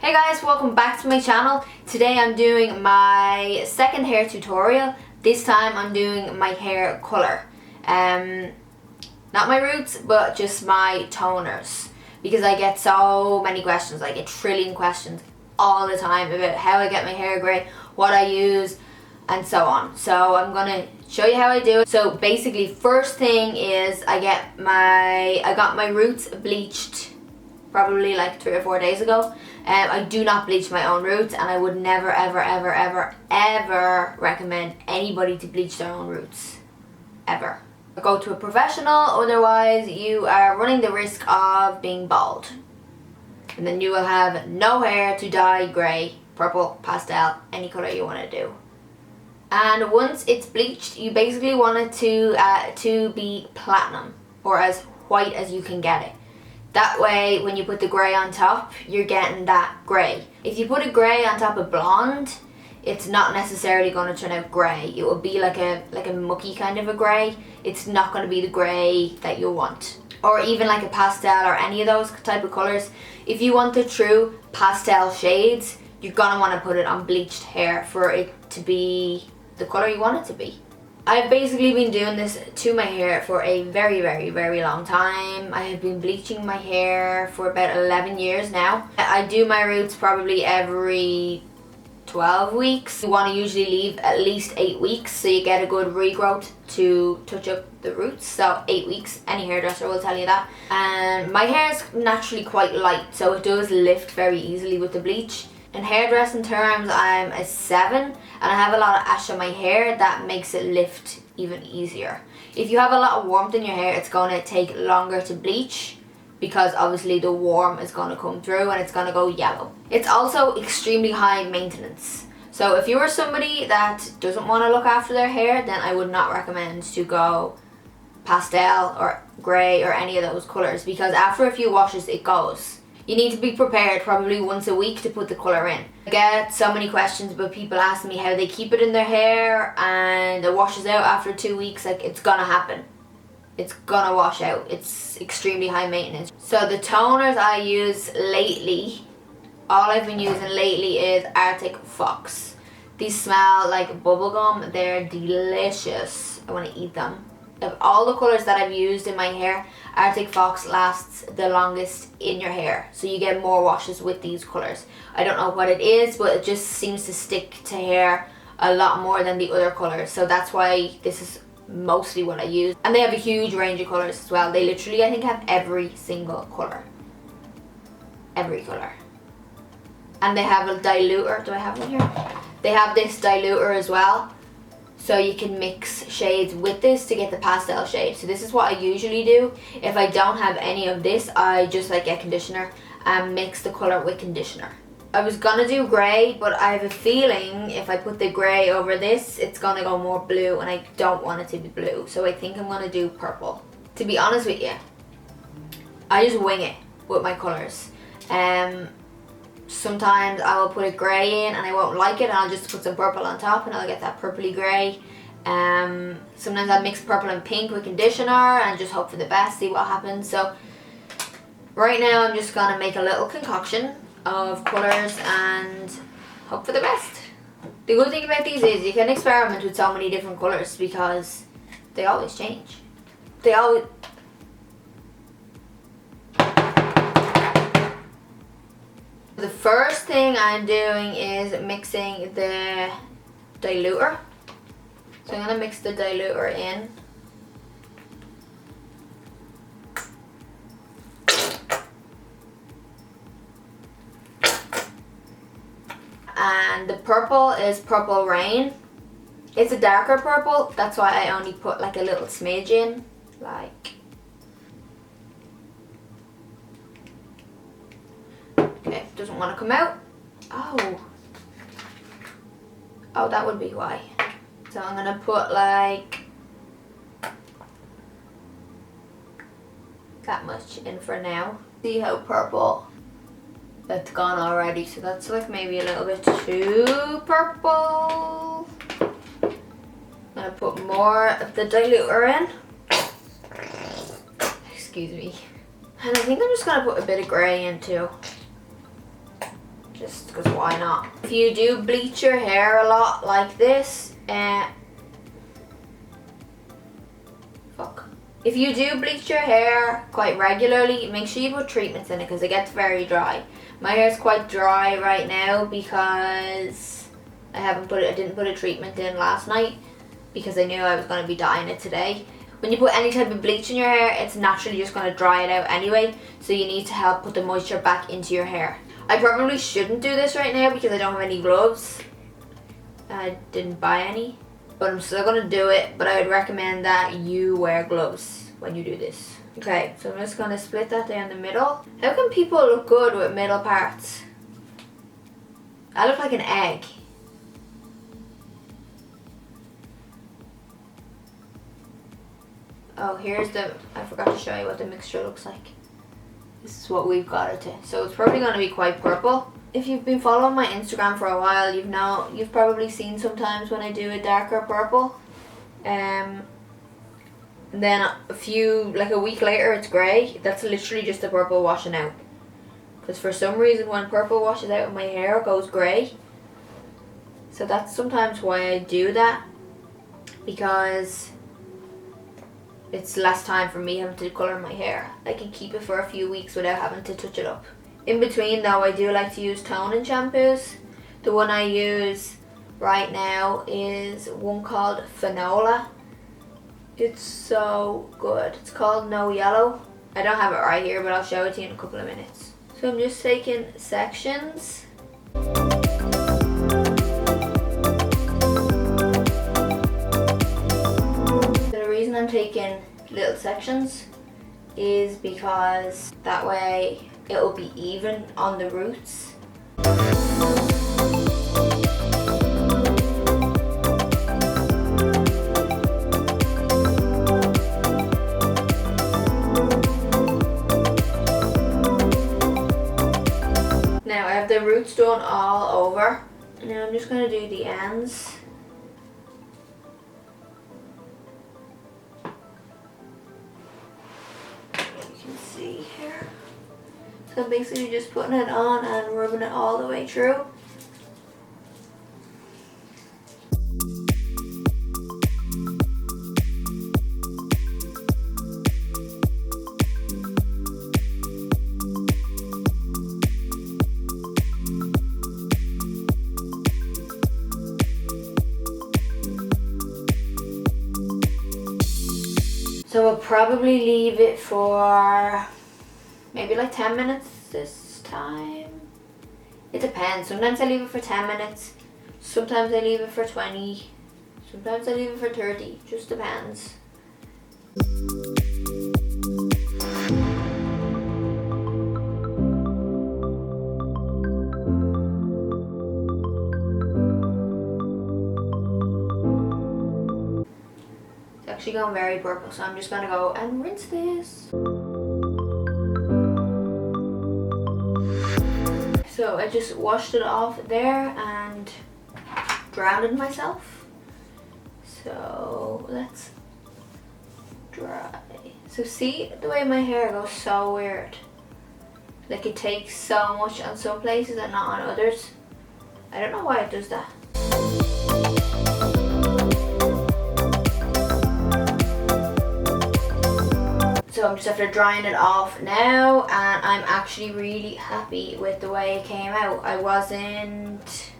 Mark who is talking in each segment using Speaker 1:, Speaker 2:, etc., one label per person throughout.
Speaker 1: Hey guys, welcome back to my channel. Today I'm doing my second hair tutorial. This time I'm doing my hair color. Not my roots, but just my toners. Because I get so many questions, I get trillion questions all the time about how I get my hair grey, what I use, and so on. So I'm gonna show you how I do it. So basically, first thing is I got my roots bleached probably like 3 or 4 days ago. I do not bleach my own roots, and I would never ever recommend anybody to bleach their own roots, ever. Go to a professional, otherwise you are running the risk of being bald, and then you will have no hair to dye grey, purple, pastel, any colour you want to do. And once it's bleached, you basically want it to be platinum, or as white as you can get it. That way, when you put the grey on top, you're getting that grey. If you put a grey on top of blonde, it's not necessarily going to turn out grey. It will be like a mucky kind of a grey. It's not going to be the grey that you want. Or even like a pastel or any of those type of colours. If you want the true pastel shades, you're going to want to put it on bleached hair for it to be the colour you want it to be. I've basically been doing this to my hair for a very long time. I have been bleaching my hair for about 11 years now. I do my roots probably every 12 weeks. You want to usually leave at least 8 weeks so you get a good regrowth to touch up the roots. So 8 weeks, any hairdresser will tell you that. And my hair is naturally quite light, so it does lift very easily with the bleach. In hairdressing terms, I'm a 7, and I have a lot of ash on my hair. That makes it lift even easier. If you have a lot of warmth in your hair, it's going to take longer to bleach, because obviously the warm is going to come through and it's going to go yellow. It's also extremely high maintenance. So if you are somebody that doesn't want to look after their hair, then I would not recommend to go pastel or grey or any of those colours, because after a few washes it goes. You need to be prepared probably once a week to put the colour in. I get so many questions about people asking me how they keep it in their hair and it washes out after 2 weeks. Like, it's gonna happen. It's gonna wash out. It's extremely high maintenance. So the toners I use lately, all I've been using lately is Arctic Fox. These smell like bubblegum. They're delicious. I want to eat them. Of all the colours that I've used in my hair, Arctic Fox lasts the longest in your hair. So you get more washes with these colours. I don't know what it is, but it just seems to stick to hair a lot more than the other colours. So that's why this is mostly what I use. And they have a huge range of colours as well. They literally, I think, have every single colour. Every colour. And they have a diluter. Do I have one here? They have this diluter as well. So you can mix shades with this to get the pastel shade. So this is what I usually do. If I don't have any of this, I just get conditioner and mix the colour with conditioner. I was gonna do grey, but I have a feeling if I put the grey over this, it's gonna go more blue, and I don't want it to be blue. So I think I'm gonna do purple. To be honest with you, I just wing it with my colours. Sometimes I will put a grey in and I won't like it, and I'll just put some purple on top and I'll get that purpley grey. Sometimes I'll mix purple and pink with conditioner and just hope for the best, see what happens. So right now I'm just gonna make a little concoction of colours and hope for the best. The good thing about these is you can experiment with so many different colours because they always change. They always... The first thing I'm doing is mixing the diluter. So I'm going to mix the diluter in. And the purple is Purple Rain. It's a darker purple, that's why I only put like a little smidge in. Like... Okay, doesn't want to come out. Oh, that would be why. So I'm gonna put like that much in for now. See how purple that's gone already. So that's like maybe a little bit too purple. I'm gonna put more of the diluter in. Excuse me. And I think I'm just gonna put a bit of grey in too. just because why not? If you do bleach your hair a lot like this, if you do bleach your hair quite regularly, make sure you put treatments in it because it gets very dry. My hair is quite dry right now because I didn't put a treatment in last night because I knew I was going to be dyeing it today. When you put any type of bleach in your hair, it's naturally just going to dry it out anyway, so you need to help put the moisture back into your hair. I probably shouldn't do this right now because I don't have any gloves. I didn't buy any, but I'm still going to do it, but I would recommend that you wear gloves when you do this. Okay, so I'm just going to split that down the middle. How can people look good with middle parts? I look like an egg. Oh, I forgot to show you what the mixture looks like. This is what we've got it to. So it's probably going to be quite purple. If you've been following my Instagram for a while, you've probably seen sometimes when I do a darker purple. And then like a week later it's grey. That's literally just the purple washing out. Because for some reason when purple washes out of my hair it goes grey. So that's sometimes why I do that. Because it's less time for me having to colour my hair. I can keep it for a few weeks without having to touch it up. In between though, I do like to use toning shampoos. The one I use right now is one called Fanola. It's so good. It's called No Yellow. I don't have it right here, but I'll show it to you in a couple of minutes. So I'm just taking sections. The reason I'm taking little sections is because that way it'll be even on the roots. Now I have the roots done all over. Now I'm just going to do the ends. So I'm basically just putting it on and rubbing it all the way through. So we'll probably leave it for maybe like 10 minutes this time. It depends. Sometimes I leave it for 10 minutes. Sometimes I leave it for 20. Sometimes I leave it for 30. Just depends. It's actually going very purple, so I'm just going to go and rinse this. So I just washed it off there and drowned myself. So let's dry. So see the way my hair goes so weird. Like it takes so much on some places and not on others. I don't know why it does that. So I'm just after drying it off now, and I'm actually really happy with the way it came out. I wasn't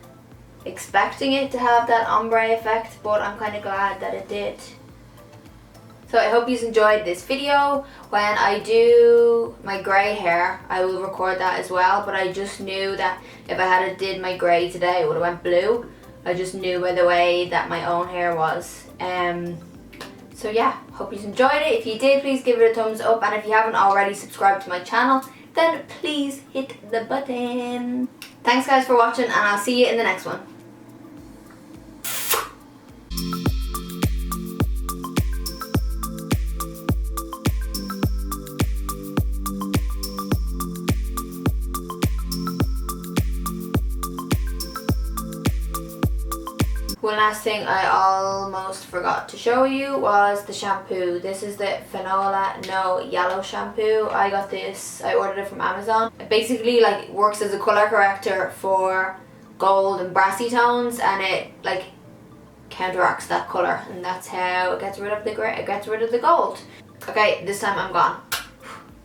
Speaker 1: expecting it to have that ombre effect, but I'm kind of glad that it did. So I hope you enjoyed this video. When I do my grey hair, I will record that as well, but I just knew that if I had did my grey today, it would have went blue. I just knew by the way that my own hair was. So yeah, hope you enjoyed it. If you did, please give it a thumbs up, and if you haven't already subscribed to my channel, then please hit the button. Thanks guys for watching, and I'll see you in the next one. One last thing I almost forgot to show you was the shampoo. This is the Fanola No Yellow Shampoo. I got this, I ordered it from Amazon. It basically like works as a colour corrector for gold and brassy tones, and it like counteracts that colour, and that's how it gets rid of the gold. Okay, this time I'm gone.